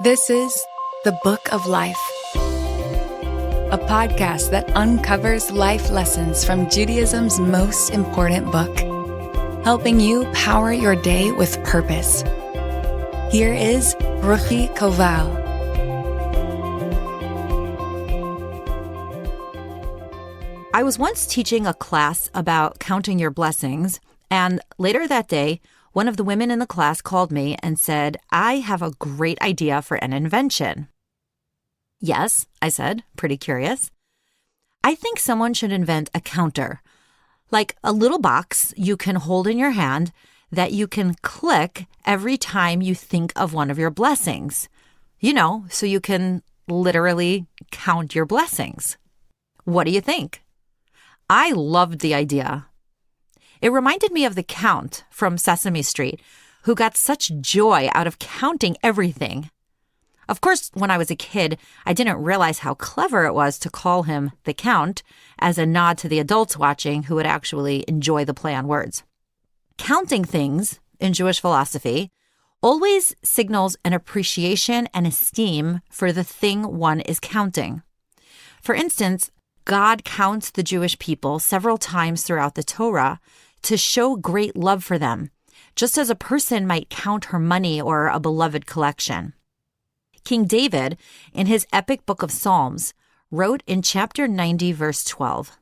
This is The Book of Life, a podcast that uncovers life lessons from Judaism's most important book, helping you power your day with purpose. Here is Ruchi Koval. I was once teaching a class about counting your blessings, and later that day, one of the women in the class called me and said, "I have a great idea for an invention." "Yes," I said, pretty curious. "I think someone should invent a counter, like a little box you can hold in your hand that you can click every time you think of one of your blessings. So you can literally count your blessings. What do you think?" I loved the idea. It reminded me of the Count from Sesame Street, who got such joy out of counting everything. Of course, when I was a kid, I didn't realize how clever it was to call him the Count as a nod to the adults watching who would actually enjoy the play on words. Counting things, in Jewish philosophy, always signals an appreciation and esteem for the thing one is counting. For instance, God counts the Jewish people several times throughout the Torah to show great love for them, just as a person might count her money or a beloved collection. King David, in his epic book of Psalms, wrote in chapter 90, verse 12,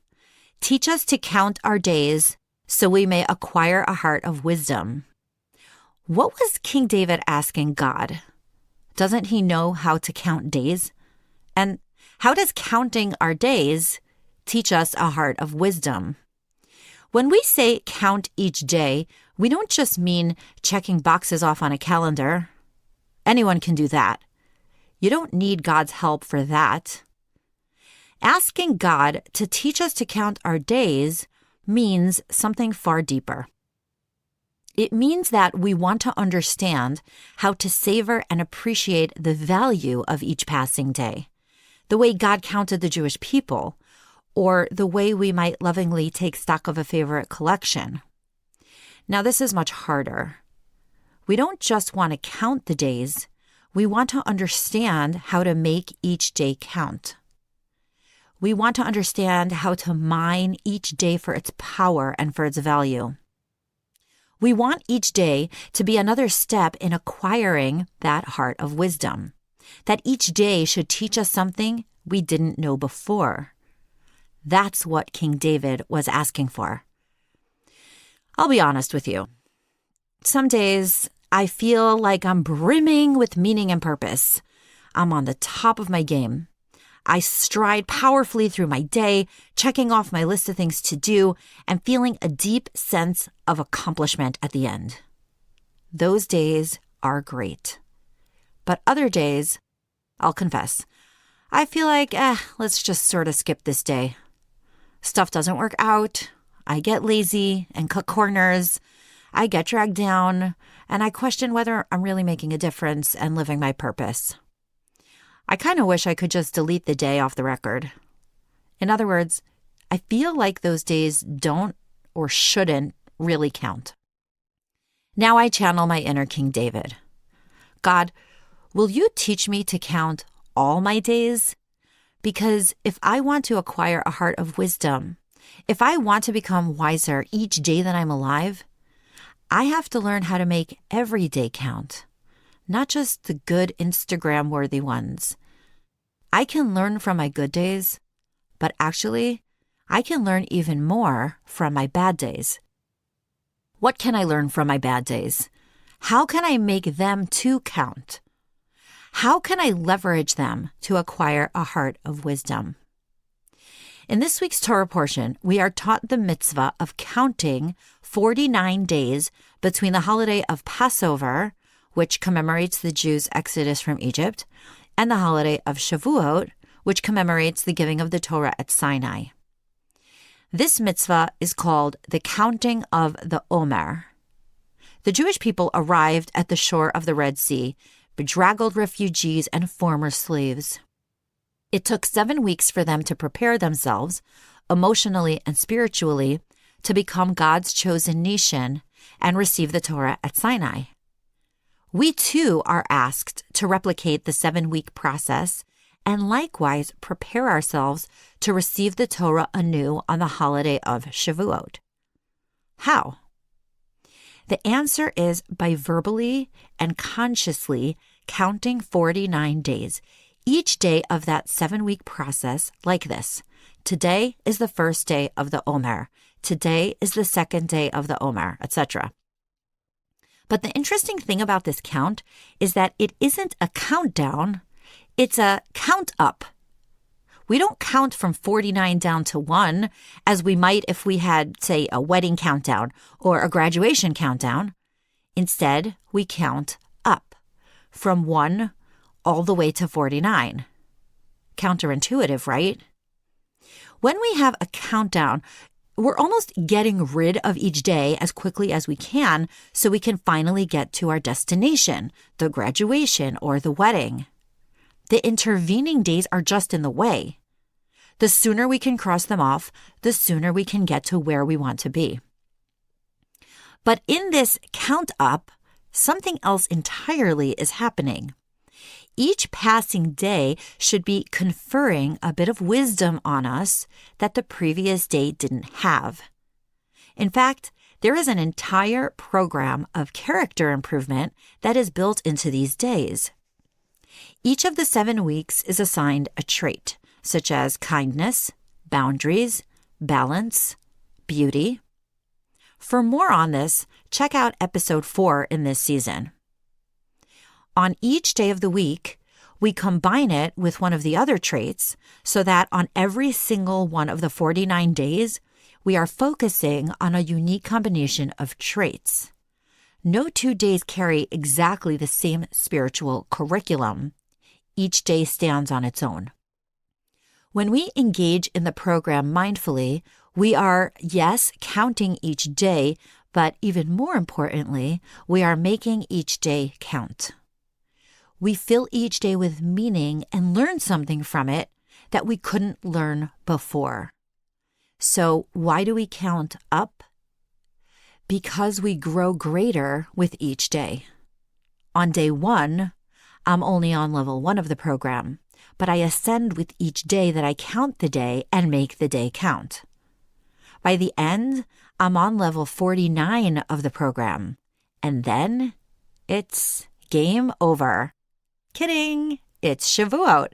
"Teach us to count our days so we may acquire a heart of wisdom." What was King David asking God? Doesn't he know how to count days? And how does counting our days teach us a heart of wisdom? When we say count each day, we don't just mean checking boxes off on a calendar. Anyone can do that. You don't need God's help for that. Asking God to teach us to count our days means something far deeper. It means that we want to understand how to savor and appreciate the value of each passing day, the way God counted the Jewish people, or the way we might lovingly take stock of a favorite collection. Now, this is much harder. We don't just want to count the days. We want to understand how to make each day count. We want to understand how to mine each day for its power and for its value. We want each day to be another step in acquiring that heart of wisdom, that each day should teach us something we didn't know before. That's what King David was asking for. I'll be honest with you. Some days I feel like I'm brimming with meaning and purpose. I'm on the top of my game. I stride powerfully through my day, checking off my list of things to do and feeling a deep sense of accomplishment at the end. Those days are great. But other days, I'll confess, I feel like, let's just sort of skip this day. Stuff doesn't work out. I get lazy and cut corners. I get dragged down, and I question whether I'm really making a difference and living my purpose. I kind of wish I could just delete the day off the record. In other words, I feel like those days don't or shouldn't really count. Now I channel my inner King David. God, will you teach me to count all my days? Because if I want to acquire a heart of wisdom, if I want to become wiser each day that I'm alive, I have to learn how to make every day count, not just the good Instagram-worthy ones. I can learn from my good days, but actually, I can learn even more from my bad days. What can I learn from my bad days? How can I make them too count? How can I leverage them to acquire a heart of wisdom? In this week's Torah portion, we are taught the mitzvah of counting 49 days between the holiday of Passover, which commemorates the Jews' exodus from Egypt, and the holiday of Shavuot, which commemorates the giving of the Torah at Sinai. This mitzvah is called the counting of the Emor. The Jewish people arrived at the shore of the Red Sea, bedraggled refugees and former slaves. It took 7 weeks for them to prepare themselves, emotionally and spiritually, to become God's chosen nation and receive the Torah at Sinai. We too are asked to replicate the 7-week process and likewise prepare ourselves to receive the Torah anew on the holiday of Shavuot. How? The answer is by verbally and consciously counting 49 days, each day of that 7-week process like this. Today is the first day of the Omer. Today is the second day of the Omer, etc. But the interesting thing about this count is that it isn't a countdown, it's a count up. We don't count from 49 down to 1 as we might if we had, say, a wedding countdown or a graduation countdown. Instead, we count up from 1 all the way to 49. Counterintuitive, right? When we have a countdown, we're almost getting rid of each day as quickly as we can so we can finally get to our destination, the graduation or the wedding. The intervening days are just in the way. The sooner we can cross them off, the sooner we can get to where we want to be. But in this count up, something else entirely is happening. Each passing day should be conferring a bit of wisdom on us that the previous day didn't have. In fact, there is an entire program of character improvement that is built into these days. Each of the 7 weeks is assigned a trait, such as kindness, boundaries, balance, beauty. For more on this, check out episode 4 in this season. On each day of the week, we combine it with one of the other traits so that on every single one of the 49 days, we are focusing on a unique combination of traits. No 2 days carry exactly the same spiritual curriculum. Each day stands on its own. When we engage in the program mindfully, we are, yes, counting each day, but even more importantly, we are making each day count. We fill each day with meaning and learn something from it that we couldn't learn before. So why do we count up? Because we grow greater with each day. On day 1, I'm only on level 1 of the program, but I ascend with each day that I count the day and make the day count. By the end, I'm on level 49 of the program, and then it's game over. Kidding, it's Shavuot,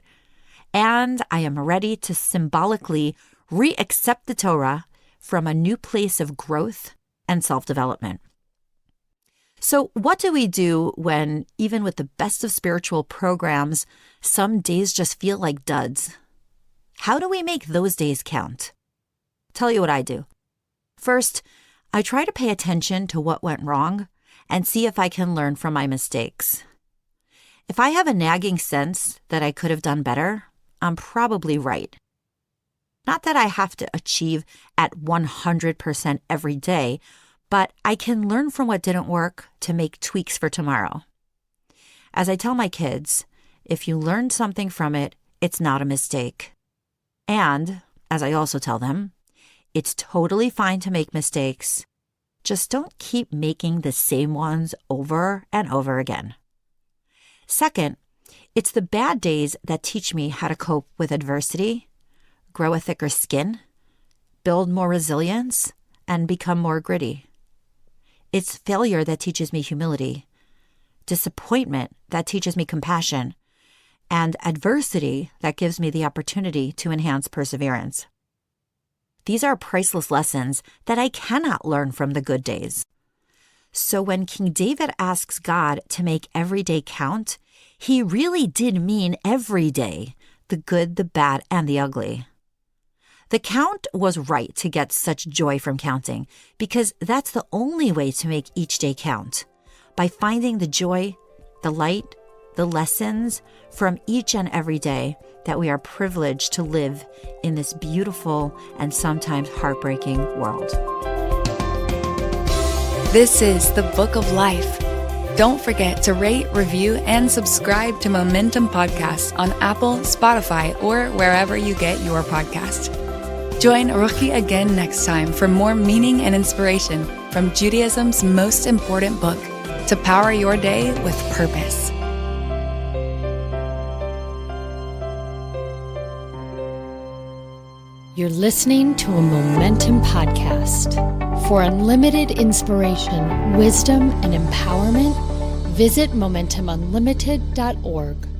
and I am ready to symbolically re-accept the Torah from a new place of growth and self-development. So what do we do when, even with the best of spiritual programs, some days just feel like duds? How do we make those days count? Tell you what I do. First, I try to pay attention to what went wrong and see if I can learn from my mistakes. If I have a nagging sense that I could have done better, I'm probably right. Not that I have to achieve at 100% every day, but I can learn from what didn't work to make tweaks for tomorrow. As I tell my kids, if you learned something from it, it's not a mistake. And, as I also tell them, it's totally fine to make mistakes. Just don't keep making the same ones over and over again. Second, it's the bad days that teach me how to cope with adversity, grow a thicker skin, build more resilience, and become more gritty. It's failure that teaches me humility, disappointment that teaches me compassion, and adversity that gives me the opportunity to enhance perseverance. These are priceless lessons that I cannot learn from the good days. So when King David asks God to make every day count, he really did mean every day, the good, the bad, and the ugly. The count was right to get such joy from counting because that's the only way to make each day count, by finding the joy, the light, the lessons from each and every day that we are privileged to live in this beautiful and sometimes heartbreaking world. This is the Book of Life. Don't forget to rate, review, and subscribe to Momentum Podcast on Apple, Spotify, or wherever you get your podcast. Join Ruchi again next time for more meaning and inspiration from Judaism's most important book, to power your day with purpose. You're listening to a Momentum podcast. For unlimited inspiration, wisdom, and empowerment, visit MomentumUnlimited.org.